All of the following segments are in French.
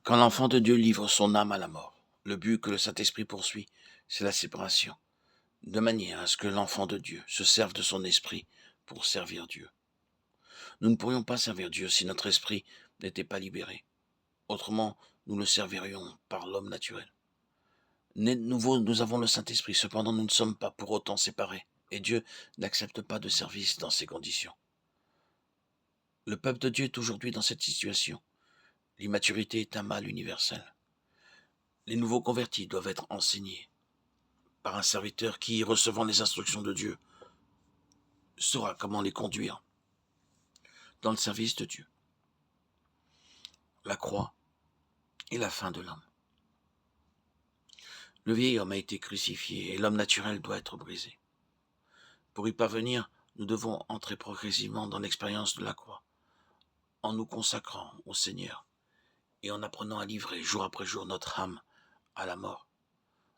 Quand l'enfant de Dieu livre son âme à la mort, le but que le Saint-Esprit poursuit, c'est la séparation, de manière à ce que l'enfant de Dieu se serve de son esprit pour servir Dieu. Nous ne pourrions pas servir Dieu si notre esprit n'était pas libéré. Autrement, nous le servirions par l'homme naturel. Nés de nouveau, nous avons le Saint-Esprit, cependant nous ne sommes pas pour autant séparés, et Dieu n'accepte pas de service dans ces conditions. Le peuple de Dieu est aujourd'hui dans cette situation. L'immaturité est un mal universel. Les nouveaux convertis doivent être enseignés par un serviteur qui, recevant les instructions de Dieu, saura comment les conduire dans le service de Dieu. La croix est la fin de l'homme. Le vieil homme a été crucifié et l'homme naturel doit être brisé. Pour y parvenir, nous devons entrer progressivement dans l'expérience de la croix, en nous consacrant au Seigneur et en apprenant à livrer jour après jour notre âme à la mort.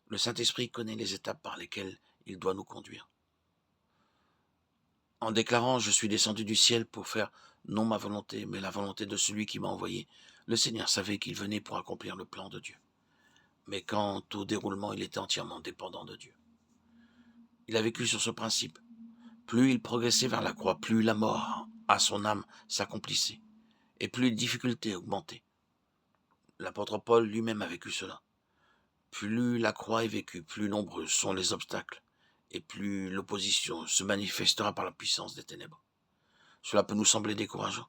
Le Saint-Esprit connaît les étapes par lesquelles il doit nous conduire. En déclarant « Je suis descendu du ciel pour faire non ma volonté, mais la volonté de celui qui m'a envoyé », le Seigneur savait qu'il venait pour accomplir le plan de Dieu. Mais quant au déroulement, il était entièrement dépendant de Dieu. Il a vécu sur ce principe. Plus il progressait vers la croix, plus la mort à son âme s'accomplissait, et plus les difficultés augmentaient. L'apôtre Paul lui-même a vécu cela. Plus la croix est vécue, plus nombreux sont les obstacles, et plus l'opposition se manifestera par la puissance des ténèbres. Cela peut nous sembler décourageant.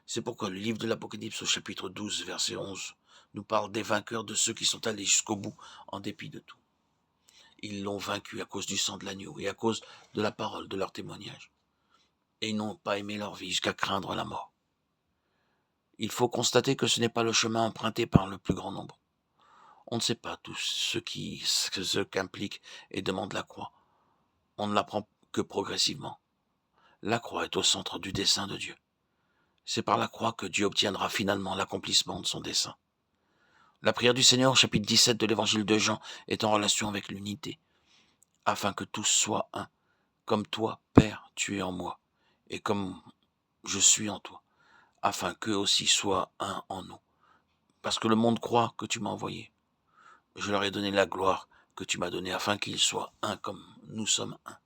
C'est pourquoi le livre de l'Apocalypse au chapitre 12, verset 11, nous parle des vainqueurs, de ceux qui sont allés jusqu'au bout en dépit de tout. Ils l'ont vaincu à cause du sang de l'agneau et à cause de la parole de leur témoignage. Et ils n'ont pas aimé leur vie jusqu'à craindre la mort. Il faut constater que ce n'est pas le chemin emprunté par le plus grand nombre. On ne sait pas tout ce qu'implique et demande la croix. On ne l'apprend que progressivement. La croix est au centre du dessein de Dieu. C'est par la croix que Dieu obtiendra finalement l'accomplissement de son dessein. La prière du Seigneur, chapitre 17 de l'évangile de Jean, est en relation avec l'unité, afin que tous soient un, comme toi, Père, tu es en moi, et comme je suis en toi, afin qu'eux aussi soient un en nous. Parce que le monde croit que tu m'as envoyé. Je leur ai donné la gloire que tu m'as donnée, afin qu'ils soient un comme nous sommes un.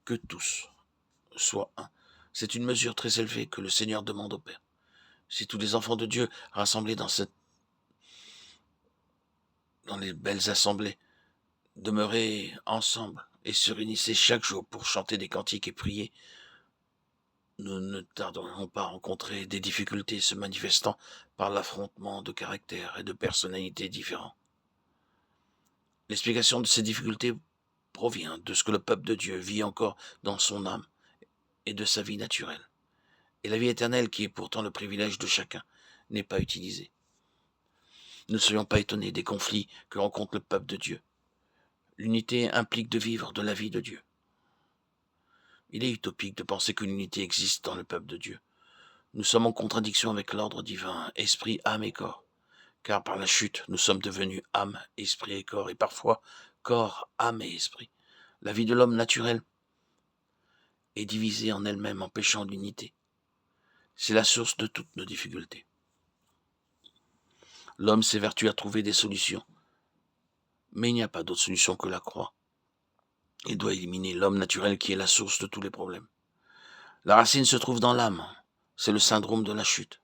Que tous soient un. C'est une mesure très élevée que le Seigneur demande au Père. Si tous les enfants de Dieu rassemblés dans les belles assemblées demeuraient ensemble et se réunissaient chaque jour pour chanter des cantiques et prier, nous ne tarderions pas à rencontrer des difficultés se manifestant par l'affrontement de caractères et de personnalités différents. L'explication de ces difficultés provient de ce que le peuple de Dieu vit encore dans son âme et de sa vie naturelle. Et la vie éternelle, qui est pourtant le privilège de chacun, n'est pas utilisée. Ne soyons pas étonnés des conflits que rencontre le peuple de Dieu. L'unité implique de vivre de la vie de Dieu. Il est utopique de penser que l'unité existe dans le peuple de Dieu. Nous sommes en contradiction avec l'ordre divin, esprit, âme et corps. Car par la chute, nous sommes devenus âme, esprit et corps, et parfois corps, âme et esprit. La vie de l'homme naturel est divisée en elle-même, empêchant l'unité. C'est la source de toutes nos difficultés. L'homme s'évertue à trouver des solutions, mais il n'y a pas d'autre solution que la croix. Il doit éliminer l'homme naturel qui est la source de tous les problèmes. La racine se trouve dans l'âme, c'est le syndrome de la chute.